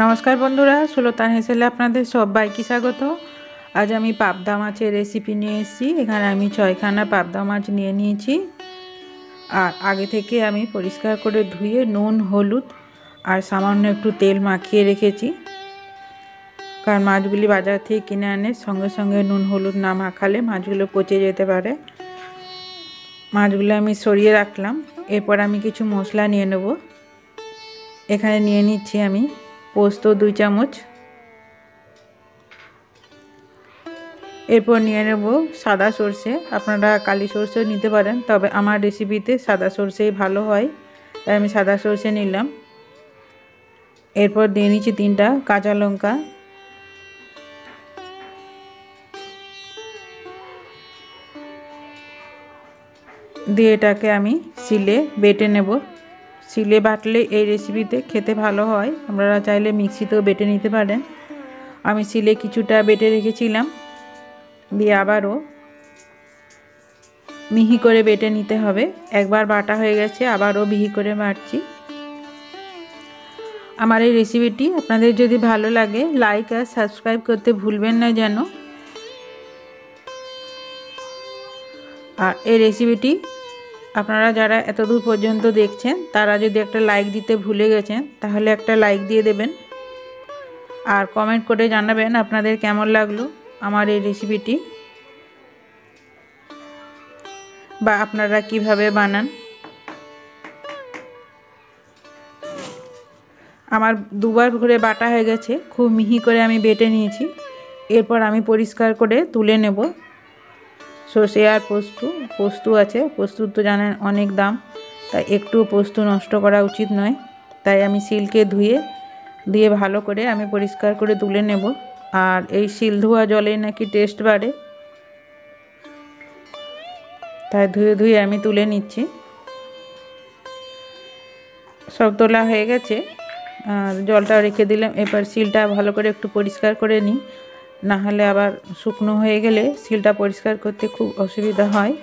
নমস্কার বন্ধুরা, সুলতান হেসেলে আপনাদের সবাইকে স্বাগত। আজ আমি পাবদা মাছের রেসিপি নিয়ে এসেছি। এখানে আমি 6খানা পাবদা মাছ নিয়ে নিয়েছি। আর আগে থেকে আমি পরিষ্কার করে ধুয়ে নুন, হলুদ আর সামান্য একটু তেল মাখিয়ে রেখেছি। কারণ মাছগুলি বাজার থেকে কিনে আনে সঙ্গে সঙ্গে নুন হলুদ না মাখালে মাছগুলো পচে যেতে পারে। মাছগুলো আমি সরিয়ে রাখলাম। এরপর আমি কিছু মশলা নিয়ে নেব। এখানে নিয়ে নিচ্ছি আমি পোস্ত 2 চামচ। এরপর নিয়ে নেব সাদা সর্ষে। আপনারা কালি সর্ষেও নিতে পারেন, তবে আমার রেসিপিতে সাদা সর্ষেই ভালো হয়, তাই আমি সাদা সর্ষে নিলাম। এরপর দিয়ে নিচ্ছি 3টা কাঁচা লঙ্কা। দিয়ে এটাকে আমি শিলে বেটে নেব। শিলে বাটলে এই রেসিপিতে খেতে ভালো হয়। আপনারা চাইলে মিক্সিতেও বেটে নিতে পারেন। আমি শিলে কিছুটা বেটে রেখেছিলাম, দিয়ে আবারও মিহি করে বেটে নিতে হবে। একবার বাটা হয়ে গেছে, আবারও মিহি করে বাটছি। আমার এই রেসিপিটি আপনাদের যদি ভালো লাগে লাইক আর সাবস্ক্রাইব করতে ভুলবেন না যেন। আর এই রেসিপিটি আপনারা যারা এতদূর পর্যন্ত দেখছেন তারা যদি একটা লাইক দিতে ভুলে গেছেন তাহলে একটা লাইক দিয়ে দেবেন। আর কমেন্ট করে জানাবেন আপনাদের কেমন লাগলো আমার এই রেসিপিটি, বা আপনারা কিভাবে বানান। আমার 2বার করে বাটা হয়ে গেছে, খুব মিহি করে আমি বেটে নিয়েছি। এরপর আমি পরিষ্কার করে তুলে নেব। সর্ষে আর পোস্ত আছে, পোস্ত তো জানেন অনেক দাম, তাই একটু পোস্ত নষ্ট করা উচিত নয়। তাই আমি শিলকে ধুয়ে দিয়ে ভালো করে আমি পরিষ্কার করে তুলে নেব। আর এই শিল ধোয়া জলে নাকি টেস্ট বাড়ে, তাই ধুয়ে ধুয়ে আমি তুলে নিচ্ছি। সব তোলা হয়ে গেছে, আর জলটা রেখে দিলাম। এবার শিলটা ভালো করে একটু পরিষ্কার করে নিই, না হলে আবার শুকনো হয়ে গেলে শিলটা পরিষ্কার করতে খুব অসুবিধা হয়।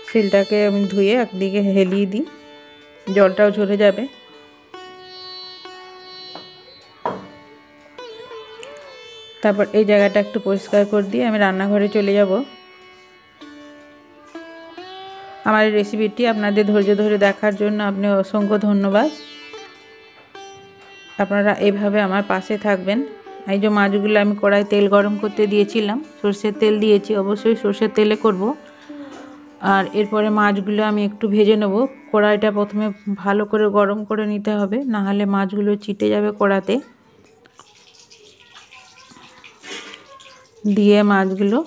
শিলটাকে আমি ধুয়ে একদিকে হেলিয়ে দিই, জলটাও ঝরে যাবে। তারপর এই জায়গাটা একটু পরিষ্কার করে দিয়ে আমি রান্নাঘরে চলে যাব। আমার এই রেসিপিটি আপনাদের ধৈর্য ধরে দেখার জন্য আপনি অসংখ্য ধন্যবাদ। আপনারা এইভাবে আমার পাশে থাকবেন। এই যে মাছগুলো আমি কড়াই তেল গরম করতে দিয়েছিলাম, সর্ষের তেল দিয়েছি, অবশ্যই সর্ষের তেলে করব। আর এরপরে মাছগুলো আমি একটু ভেজে নেব। কড়াইটা প্রথমে ভালো করে গরম করে নিতে হবে, না হলে মাছগুলো চিটে যাবে কড়াতে। দিয়ে মাছগুলো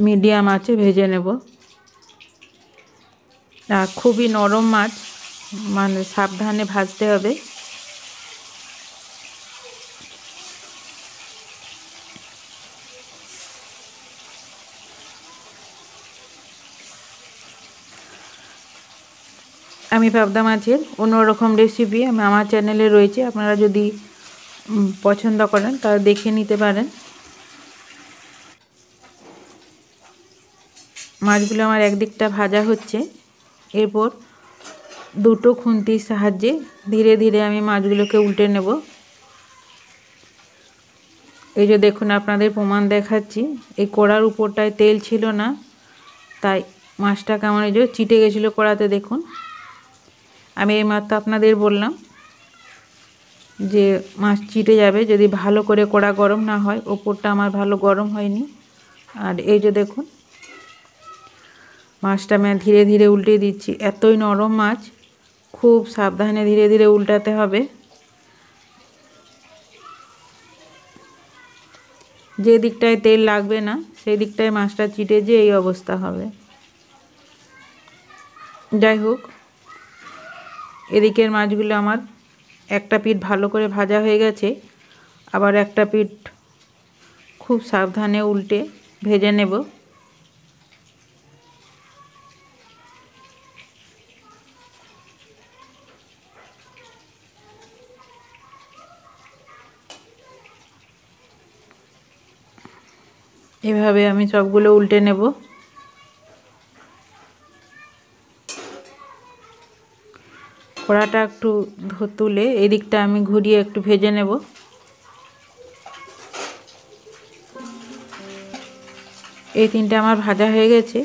মিডিয়াম আঁচে ভেজে নেব। আর খুবই নরম মাছ, মানে সাবধানে ভাজতে হবে। আমি পাবদা মাছের অন্যরকম রেসিপি আমার চ্যানেলে রয়েছে, আপনারা যদি পছন্দ করেন তাহলে দেখে নিতে পারেন। মাছগুলো আমার একদিকটা ভাজা হচ্ছে। এরপর 2টো খুন্তির সাহায্যে ধীরে ধীরে আমি মাছগুলোকে উল্টে নেব। এই যে দেখুন, আপনাদের প্রমাণ দেখাচ্ছি। এই কড়ার উপরটায় তেল ছিল না, তাই মাছটা কেমন এই যে চিটে গেছিলো কড়াতে। দেখুন, আমি এই মাত্র আপনাদের বললাম যে মাছ চিটে যাবে যদি ভালো করে কড়া গরম না হয়। ওপরটা আমার ভালো গরম হয়নি। আর এই যে দেখুন, মাছটা আমি ধীরে ধীরে উল্টে দিচ্ছি। এতই নরম মাছ, খুব সাবধানে ধীরে ধীরে উল্টাতে হবে। যে দিকটায় তেল লাগবে না সেই দিকটায় মাছটা চিটে যে এই অবস্থা হবে। যাই হোক, এদিকের মাছগুলো আমার একটা পিঠ ভালো করে ভাজা হয়ে গেছে, আবার একটা পিঠ খুব সাবধানে উল্টে ভেজে নেব। এভাবে আমি সবগুলো উল্টে নেব। কড়াটা একটু তুলে এদিকটা আমি ঘুরিয়ে একটু ভেজে নেব। এই তিনটে আমার ভাজা হয়ে গেছে,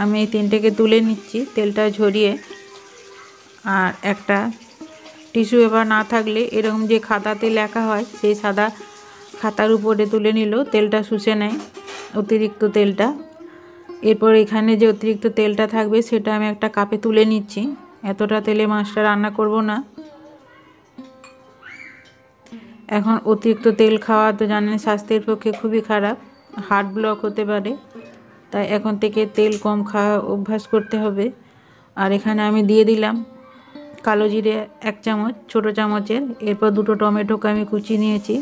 আমি এই তিনটেকে তুলে নিচ্ছি তেলটা ঝরিয়ে। আর একটা টিস্যু পেপার না থাকলে এরকম যে খাতাতে লেখা হয় সেই সাদা খাতার উপরে তুলে নিলেও তেলটা শুষে নেয় অতিরিক্ত তেলটা। এরপর এখানে যে অতিরিক্ত তেলটা থাকবে সেটা আমি একটা কাপে তুলে নিচ্ছি। এতটা তেলে মাছটা রান্না করব না। এখন অতিরিক্ত তেল খাওয়া তো জানেন স্বাস্থ্যের পক্ষে খুবই খারাপ, হার্ট ব্লক হতে পারে, তাই এখন থেকে তেল কম খাওয়া অভ্যাস করতে হবে। আর এখানে আমি দিয়ে দিলাম কালো জিরে 1 চামচ ছোটো চামচের। এরপর 2টো টমেটোকে আমি কুচিয়ে নিয়েছি,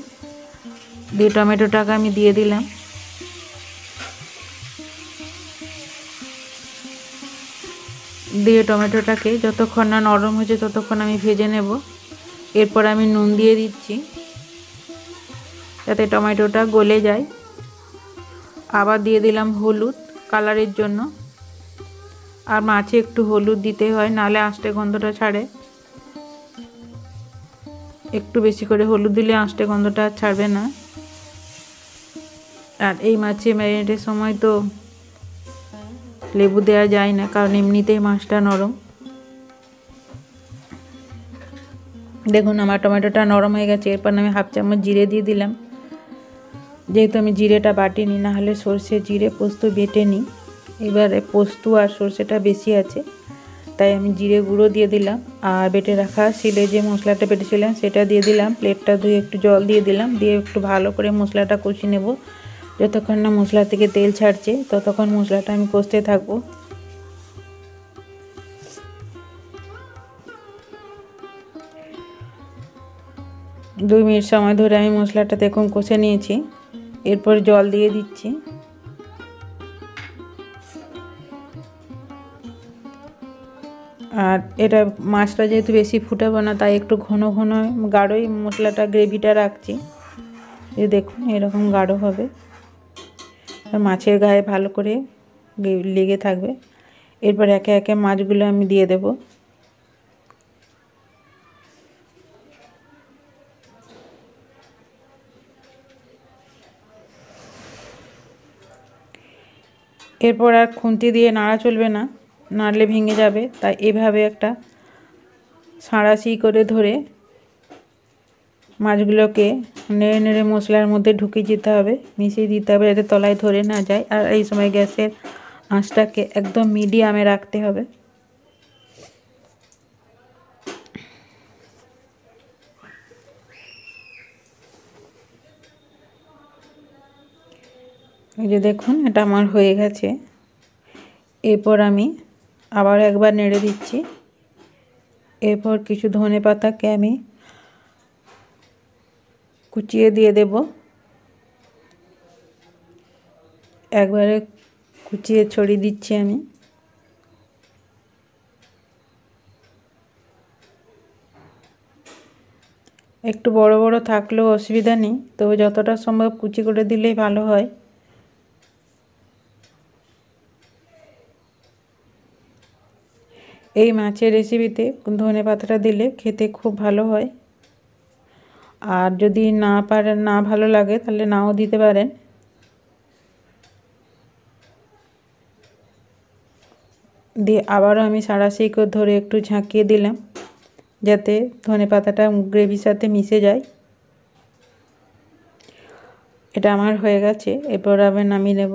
দিয়ে টমেটোটাকে আমি দিয়ে দিলাম। দিয়ে টমেটোটাকে যতক্ষণ না নরম হয়েছে ততক্ষণ আমি ভেজে নেব। এরপর আমি নুন দিয়ে দিচ্ছি যাতে টমেটোটা গলে যায়। আবার দিয়ে দিলাম হলুদ কালারের জন্য। আর মাছে একটু হলুদ দিতে হয়, নাহলে আঁশটে গন্ধটা ছাড়ে। একটু বেশি করে হলুদ দিলে আঁশটে গন্ধটা ছাড়বে না। আর এই মাছে ম্যারিনেটের সময় তো লেবু দেওয়া যায় না, কারণ এমনিতেই মাছটা নরম। দেখুন আমার টমেটোটা নরম হয়ে গেছে। এরপর আমি 1/2 চামচ জিরে দিয়ে দিলাম, যেহেতু আমি জিরেটা বাটিনি, না হলে সর্ষে জিরে পোস্ত বেটে নিই। এবারে পোস্ত আর সর্ষেটা বেশি আছে তাই আমি জিরে গুঁড়ো দিয়ে দিলাম। আর বেটে রাখা শিলে যে মশলাটা বেটেছিলাম সেটা দিয়ে দিলাম। প্লেটটা ধুয়ে একটু জল দিয়ে দিলাম, দিয়ে একটু ভালো করে মশলাটা কষিয়ে নেব। যতক্ষণ না মশলা থেকে তেল ছাড়ছে ততক্ষণ মশলাটা আমি কষতে থাকবো। দুই মিনিট সময় ধরে আমি মশলাটা দেখুন কষে নিয়েছি। এরপর জল দিয়ে দিচ্ছি। আর এটা মাছটা যেহেতু বেশি ফুটাবো না তাই একটু ঘন ঘন গাঢ়ই মশলাটা গ্রেভিটা রাখছি। এই দেখুন এরকম গাঢ় হবে, আর মাছের গায়ে ভালো করে লেগে থাকবে। এরপর একে একে মাছগুলো আমি দিয়ে দেব। এরপর আর খুন্তি দিয়ে নাড়া চলবে না, নাড়লে ভেঙে যাবে। তাই এভাবে একটা সাঁড়াশি করে ধরে মাছগুলোকে নেড়ে নেড়ে মশলার মধ্যে ঢুকিয়ে দিতে হবে, মিশিয়ে দিতে হবে যাতে তলায় ধরে না যায়। আর এই সময় গ্যাসের আঁচটাকে একদম মিডিয়ামে রাখতে হবে। এই যে দেখুন এটা আমার হয়ে গেছে। এরপর আমি আবার একবার নেড়ে দিচ্ছি। এরপর কিছু ধনেপাতাকে আমি কুচিয়ে দিয়ে দেব। একবারে কুচিয়ে ছড়িয়ে দিচ্ছি আমি। একটু বড় বড় থাকলেও অসুবিধা নেই, তবে যতটা সম্ভব কুচি করে দিলেই ভালো হয়। এই মাছের রেসিপিতে ধনেপাতাটা দিলে খেতে খুব ভালো হয়। আর যদি না ভালো লাগে তাহলে নাও দিতে পারেন। দিয়ে আবারও আমি সাঁড়াশি করে ধরে একটু ঝাঁকিয়ে দিলাম যাতে ধনেপাতাটা গ্রেভির সাথে মিশে যায়। এটা আমার হয়ে গেছে, এরপর আমি নামিয়ে নেব।